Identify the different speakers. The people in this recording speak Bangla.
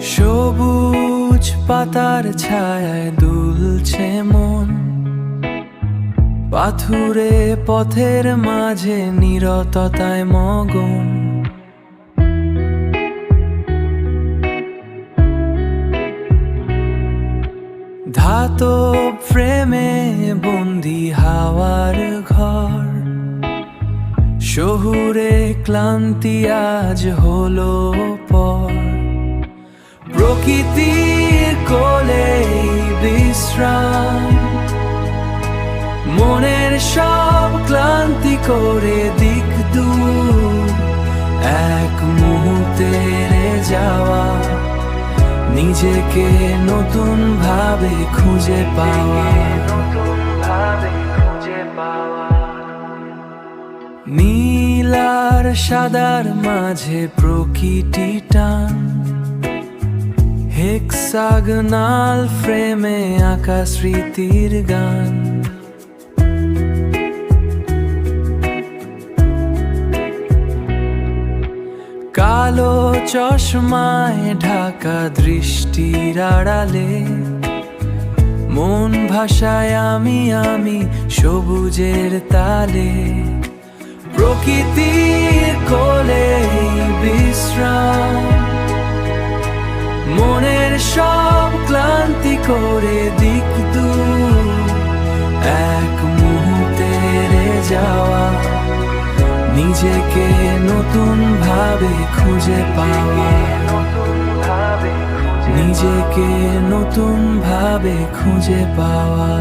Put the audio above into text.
Speaker 1: সবুজ পাতার ছায়ায় দুলছে মন, পাথুরে পথের মাঝে নীরবতায় মগন। ধাতব ফ্রেমে বন্দি হাওয়ার ঘর, শহুরে ক্লান্তি আজ হলো পর। প্রকৃতির কোলে বিশ্রাম, মনের সব ক্লান্তি করে দিক দূর। এক মুহূর্তের যাওয়া, নিজেকে নতুন ভাবে খুঁজে পাওয়া। নীল আর সাদার মাঝে প্রকৃতি টান, হেক্সাগনাল ফ্রেমে আঁকা স্মৃতির গান। কালো চশমায় ঢাকা দৃষ্টির আড়ালে, মন ভাষায় আমি সবুজের তালে। প্রকৃতির কোলে বিশ্রাম, মনের সব ক্লান্তি করে দিক দূর। এক মুহূর্তের যাওয়া, নিজেকে নতুন ভাবে খুঁজে পাওয়া। নিজেকে নতুন ভাবে খুঁজে পাওয়া।